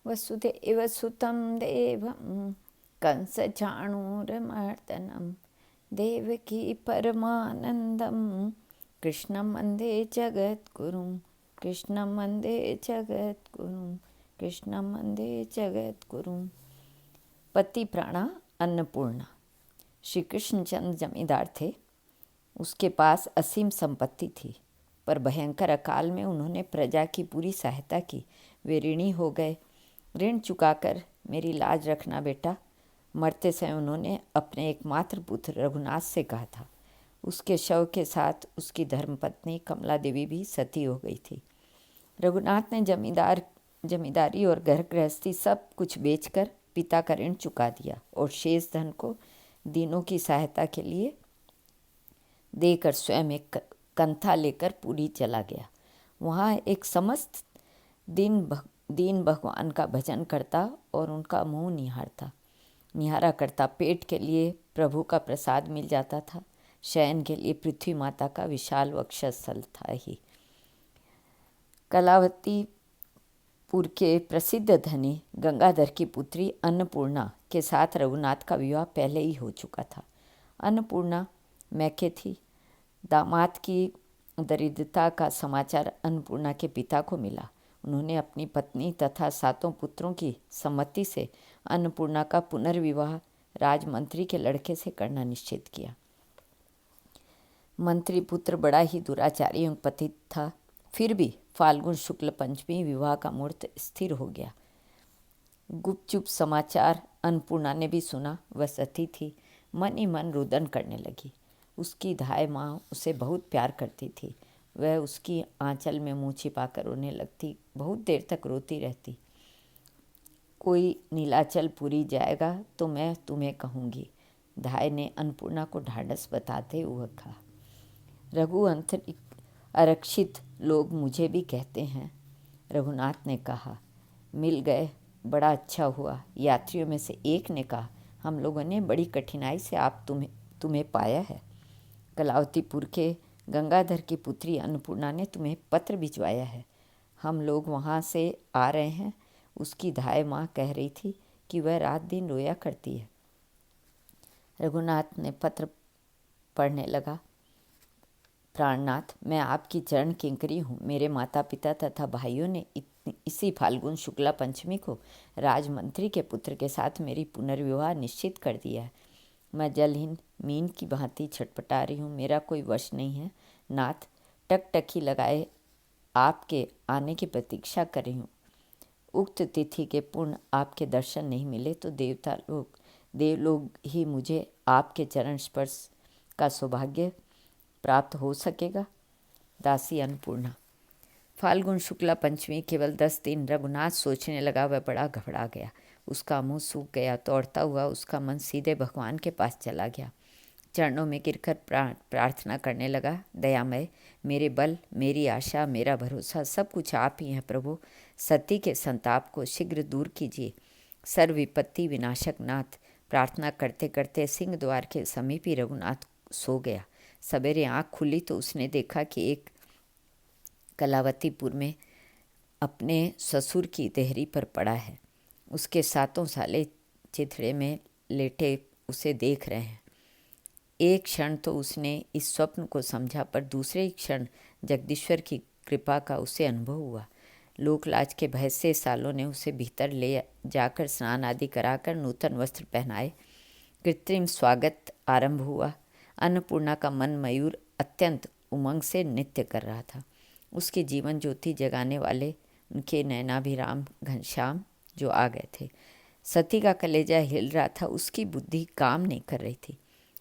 वसुदेव सुतं देवं कंसचाणूरमर्दनं देवकी परमानन्दं कृष्णं वन्दे जगद्गुरुं कृष्णं वन्दे जगद्गुरुं कृष्णं वन्दे जगद्गुरुं। पति प्राणा अन्नपूर्णा। श्री कृष्णचंद्र जमींदार थे। उसके पास असीम संपत्ति थी, पर भयंकर अकाल में उन्होंने प्रजा की पूरी सहायता की। वे ऋणी हो गए। ऋण चुकाकर मेरी लाज रखना बेटा। मरते समय उन्होंने अपने एकमात्र पुत्र रघुनाथ से कहा था। उसके शव के साथ उसकी धर्मपत्नी कमला देवी भी सती हो गई थी। रघुनाथ ने जमींदारी और घर गृहस्थी सब कुछ बेचकर पिता का ऋण चुका दिया और शेष धन को दीनों की सहायता के लिए देकर स्वयं एक कंथा लेकर पूरी चला गया। वहाँ एक समस्त दीन भगवान का भजन करता और उनका मुँह निहारा करता। पेट के लिए प्रभु का प्रसाद मिल जाता था, शयन के लिए पृथ्वी माता का विशाल वक्षस्थल था ही। कलावतीपुर के प्रसिद्ध धनी गंगाधर की पुत्री अन्नपूर्णा के साथ रघुनाथ का विवाह पहले ही हो चुका था। अन्नपूर्णा मैके थी। दामाद की दरिद्रता का समाचार अन्नपूर्णा के पिता को मिला। उन्होंने अपनी पत्नी तथा 7 पुत्रों की सम्मति से अन्नपूर्णा का पुनर्विवाह राजमंत्री के लड़के से करना निश्चित किया। मंत्री पुत्र बड़ा ही दुराचारी एवं पतित था, फिर भी फाल्गुन शुक्ल पंचमी विवाह का मुहूर्त स्थिर हो गया। गुपचुप समाचार अन्नपूर्णा ने भी सुना। वह सती थी। मन ही मन रुदन करने लगी। उसकी धाय माँ उसे बहुत प्यार करती थी। वह उसकी आंचल में मुँह छिपाकर रोने लगती। बहुत देर तक रोती रहती। कोई नीलाचल पुरी जाएगा तो मैं तुम्हें कहूँगी, धाय ने अन्नपूर्णा को ढाढ़स बताते हुए कहा। रघु आरक्षित लोग मुझे भी कहते हैं, रघुनाथ ने कहा। मिल गए, बड़ा अच्छा हुआ। यात्रियों में से एक ने कहा, हम लोगों ने बड़ी कठिनाई से तुम्हें पाया है। कलावतीपुर के गंगाधर की पुत्री अन्नपूर्णा ने तुम्हें पत्र भिजवाया है। हम लोग वहाँ से आ रहे हैं। उसकी धाय माँ कह रही थी कि वह रात दिन रोया करती है। रघुनाथ ने पत्र पढ़ने लगा। प्राणनाथ, मैं आपकी चरण किंकरी हूँ। मेरे माता पिता तथा भाइयों ने इसी फाल्गुन शुक्ला पंचमी को राजमंत्री के पुत्र के साथ मेरी पुनर्विवाह निश्चित कर दिया है। मैं जलहीन मीन की भांति छटपटा रही हूँ। मेरा कोई वश नहीं है। नाथ, टकटकी लगाए आपके आने की प्रतीक्षा कर रही हूँ। उक्त तिथि के पूर्ण आपके दर्शन नहीं मिले तो देवलोग ही मुझे आपके चरण स्पर्श का सौभाग्य प्राप्त हो सकेगा। दासी अन्नपूर्णा। फाल्गुन शुक्ला पंचमी केवल 10 दिन। रघुनाथ सोचने लगा। वह बड़ा घबरा गया। उसका मुंह सूख गया। दौड़ता हुआ उसका मन सीधे भगवान के पास चला गया। चरणों में गिरकर प्रार्थना करने लगा। दयामय, मेरे बल, मेरी आशा, मेरा भरोसा सब कुछ आप ही हैं प्रभु। सती के संताप को शीघ्र दूर कीजिए। सर्व विपत्ति विनाशक नाथ। प्रार्थना करते करते सिंह द्वार के समीप ही रघुनाथ सो गया। सवेरे आँख खुली तो उसने देखा कि एक कलावतीपुर में अपने ससुर की देहरी पर पड़ा है। उसके 7 साले चिथड़े में लेटे उसे देख रहे हैं। एक क्षण तो उसने इस स्वप्न को समझा, पर दूसरे ही क्षण जगदीश्वर की कृपा का उसे अनुभव हुआ। लोकलाज के भय से सालों ने उसे भीतर ले जाकर स्नान आदि कराकर नूतन वस्त्र पहनाए। कृत्रिम स्वागत आरंभ हुआ। अन्नपूर्णा का मन मयूर अत्यंत उमंग से नृत्य कर रहा था। उसकी जीवन ज्योति जगाने वाले उनके नयनाभिराम घनश्याम जो आ गए थे। सती का कलेजा हिल रहा था। उसकी बुद्धि काम नहीं कर रही थी।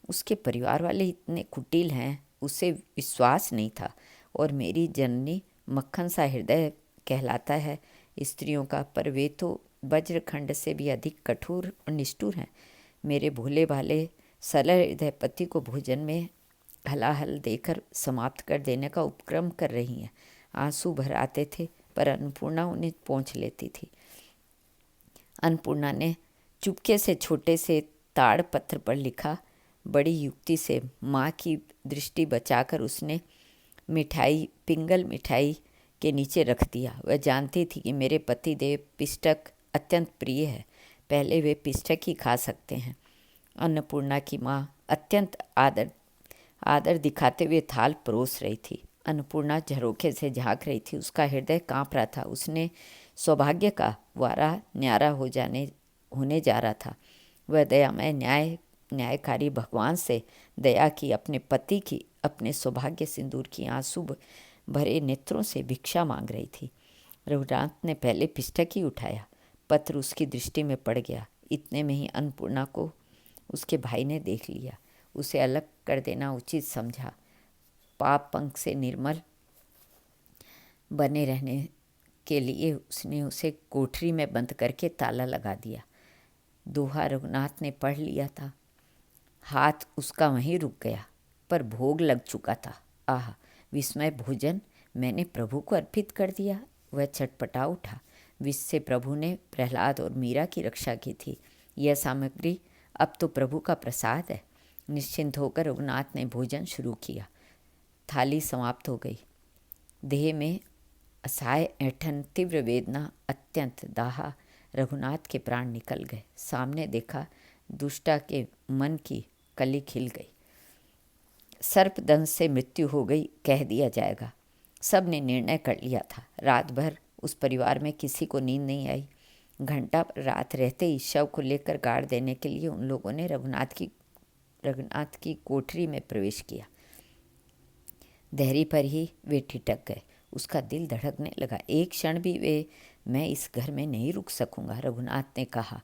उसके परिवार वाले इतने कुटिल हैं, उसे विश्वास नहीं था। और मेरी जननी मक्खन सा हृदय कहलाता है स्त्रियों का, पर वे तो वज्रखंड से भी अधिक कठोर और निष्ठुर हैं। मेरे भोले भाले सरल हृदय पति को भोजन में हलाहल देकर समाप्त कर देने का उपक्रम कर रही हैं। आंसू भर आते थे, पर अन्नपूर्णा उन्हें पोंछ लेती थी। अन्नपूर्णा ने चुपके से छोटे से ताड़ पत्र पर लिखा। बड़ी युक्ति से माँ की दृष्टि बचाकर उसने पिंगल मिठाई के नीचे रख दिया। वह जानती थी कि मेरे पति देव पिष्टक अत्यंत प्रिय है। पहले वे पिष्टक ही खा सकते हैं। अन्नपूर्णा की माँ अत्यंत आदर दिखाते हुए थाल परोस रही थी। अन्नपूर्णा झरोखे से झांक रही थी। उसका हृदय काँप रहा था। उसने सौभाग्य का वारा न्यारा होने जा रहा था। वह दयामय न्यायकारी भगवान से दया की, अपने पति की, अपने सौभाग्य सिंदूर की आंसू भरे नेत्रों से भिक्षा मांग रही थी। रघुनाथ ने पहले पिष्टक ही उठाया। पत्र उसकी दृष्टि में पड़ गया। इतने में ही अन्नपूर्णा को उसके भाई ने देख लिया। उसे अलग कर देना उचित समझा। पाप पंख से निर्मल बने रहने के लिए उसने उसे कोठरी में बंद करके ताला लगा दिया। दोहा रघुनाथ ने पढ़ लिया था। हाथ उसका वहीं रुक गया, पर भोग लग चुका था। आह, विस्मय भोजन मैंने प्रभु को अर्पित कर दिया। वह छटपटा उठा। विष से प्रभु ने प्रहलाद और मीरा की रक्षा की थी। यह सामग्री अब तो प्रभु का प्रसाद है। निश्चिंत होकर रघुनाथ ने भोजन शुरू किया। थाली समाप्त हो गई। देह में असहाय ऐंठन, तीव्र वेदना, अत्यंत दाहा, रघुनाथ के प्राण निकल गए। सामने देखा, दुष्टा के मन की कली खिल गई। सर्पदंश से मृत्यु हो गई कह दिया जाएगा। सब ने निर्णय कर लिया था। रात भर उस परिवार में किसी को नींद नहीं आई। घंटा रात रहते ही शव को लेकर गाड़ देने के लिए उन लोगों ने रघुनाथ की कोठरी में प्रवेश किया। देहरी पर ही वे ठिठक गए। उसका दिल धड़कने लगा। एक क्षण भी मैं इस घर में नहीं रुक सकूंगा, रघुनाथ ने कहा।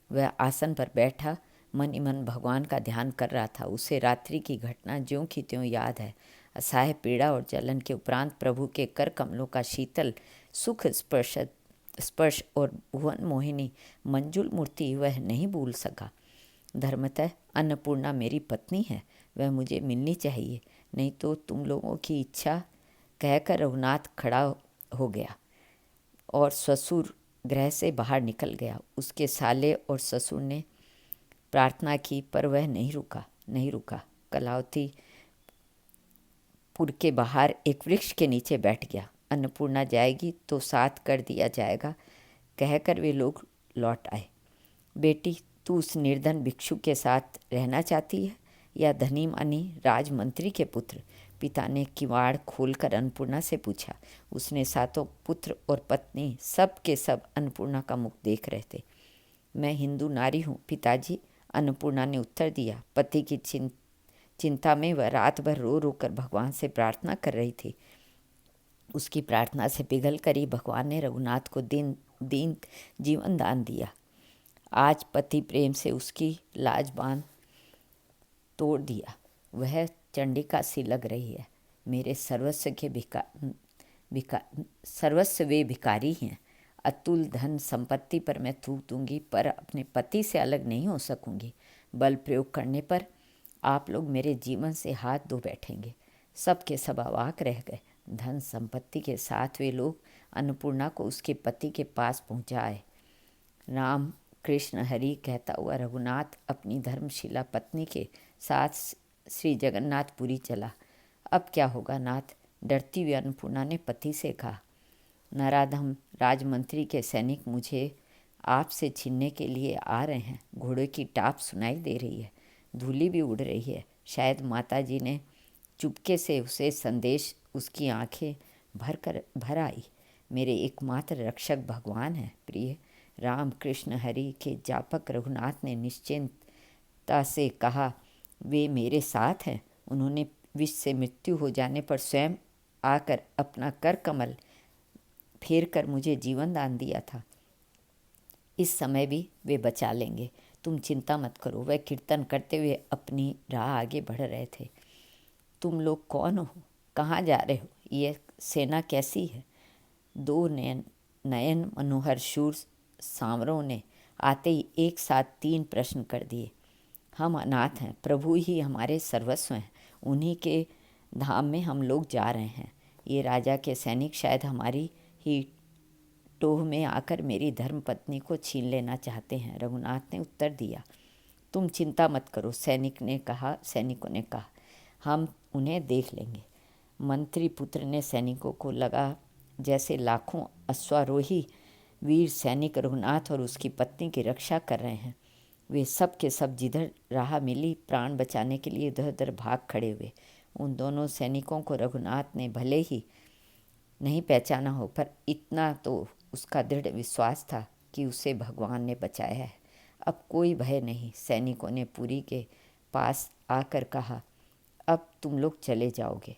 वह आसन पर बैठा मन ही मन भगवान का ध्यान कर रहा था। उसे रात्रि की घटना ज्यों की त्यों याद है। असहाय पीड़ा और जलन के उपरांत प्रभु के कर कमलों का शीतल सुख स्पर्श और भुवन मोहिनी मंजुल मूर्ति वह नहीं भूल सका। धर्मतः अन्नपूर्णा मेरी पत्नी है, वह मुझे मिलनी चाहिए, नहीं तो तुम लोगों की इच्छा, कहकर रघुनाथ खड़ा हो गया और ससुर गृह से बाहर निकल गया। उसके साले और ससुर ने प्रार्थना की, पर वह नहीं रुका। कलावती पुर के बाहर एक वृक्ष के नीचे बैठ गया। अन्नपूर्णा जाएगी तो साथ कर दिया जाएगा, कहकर वे लोग लौट आए। बेटी, तू उस निर्धन भिक्षु के साथ रहना चाहती है या धनी मानी राजमंत्री के पुत्र? पिता ने किवाड़ खोलकर अन्नपूर्णा से पूछा। उसने सातों पुत्र और पत्नी सब के सब अन्नपूर्णा का मुख देख रहे थे। मैं हिंदू नारी हूँ पिताजी, अन्नपूर्णा ने उत्तर दिया। पति की चिंता में वह रात भर रो रो कर भगवान से प्रार्थना कर रही थी। उसकी प्रार्थना से पिघल कर ही भगवान ने रघुनाथ को दीन जीवन दान दिया। आज पति प्रेम से उसकी लाज बांध तोड़ दिया। वह चंडिका सी लग रही है। मेरे सर्वस्व वे भिखारी हैं। अतुल धन संपत्ति पर मैं थूक दूंगी, पर अपने पति से अलग नहीं हो सकूंगी। बल प्रयोग करने पर आप लोग मेरे जीवन से हाथ धो बैठेंगे। सब के सब अवाक रह गए। धन संपत्ति के साथ वे लोग अन्नपूर्णा को उसके पति के पास पहुंचाए। राम कृष्ण हरि कहता हुआ रघुनाथ अपनी धर्मशिला पत्नी के साथ श्री जगन्नाथपुरी चला। अब क्या होगा नाथ? डरती हुई अन्नपूर्णा ने पति से कहा। नराधम राजमंत्री के सैनिक मुझे आपसे छीनने के लिए आ रहे हैं। घोड़े की टाप सुनाई दे रही है, धूली भी उड़ रही है। शायद माताजी ने चुपके से उसे संदेश उसकी आंखें भर आई। मेरे एकमात्र रक्षक भगवान हैं। प्रिय राम कृष्ण हरि के जापक रघुनाथ ने निश्चिंतता से कहा, वे मेरे साथ हैं। उन्होंने विष से मृत्यु हो जाने पर स्वयं आकर अपना कर कमल फेर कर मुझे जीवन दान दिया था। इस समय भी वे बचा लेंगे, तुम चिंता मत करो। वह कीर्तन करते हुए अपनी राह आगे बढ़ रहे थे। तुम लोग कौन हो? कहाँ जा रहे हो? यह सेना कैसी है? दो नयन मनोहर शूर सांवरों ने आते ही एक साथ 3 प्रश्न कर दिए। हम अनाथ हैं, प्रभु ही हमारे सर्वस्व हैं, उन्हीं के धाम में हम लोग जा रहे हैं। ये राजा के सैनिक शायद हमारी ही टोह में आकर मेरी धर्मपत्नी को छीन लेना चाहते हैं, रघुनाथ ने उत्तर दिया। तुम चिंता मत करो, सैनिकों ने कहा, हम उन्हें देख लेंगे। मंत्री पुत्र ने सैनिकों को लगा जैसे लाखों अश्वारोही वीर सैनिक रघुनाथ और उसकी पत्नी की रक्षा कर रहे हैं। वे सब के सब जिधर राह मिली प्राण बचाने के लिए इधर उधर भाग खड़े हुए। उन दोनों सैनिकों को रघुनाथ ने भले ही नहीं पहचाना हो, पर इतना तो उसका दृढ़ विश्वास था कि उसे भगवान ने बचाया है। अब कोई भय नहीं। सैनिकों ने पुरी के पास आकर कहा, अब तुम लोग चले जाओगे।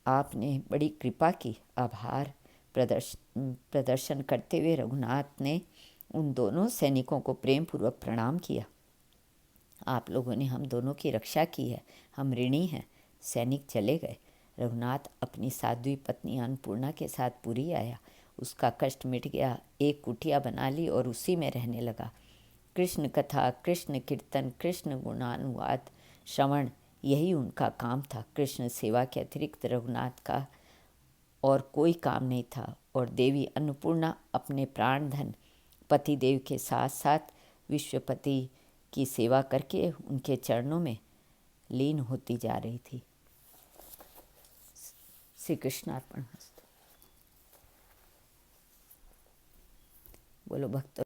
आपने बड़ी कृपा की। आभार प्रदर्शन करते हुए रघुनाथ ने उन दोनों सैनिकों को प्रेमपूर्वक प्रणाम किया। आप लोगों ने हम दोनों की रक्षा की है, हम ऋणी हैं। सैनिक चले गए। रघुनाथ अपनी साध्वी पत्नी अन्नपूर्णा के साथ पुरी आया। उसका कष्ट मिट गया, एक कुटिया बना ली और उसी में रहने लगा। कृष्ण कथा, कृष्ण कीर्तन, कृष्ण गुणानुवाद श्रवण, यही उनका काम था। कृष्ण सेवा के अतिरिक्त रघुनाथ का और कोई काम नहीं था। और देवी अन्नपूर्णा अपने प्राणधन पतिदेव के साथ साथ विश्वपति की सेवा करके उनके चरणों में लीन होती जा रही थी। श्री कृष्णार्पण। बोलो भक्तों।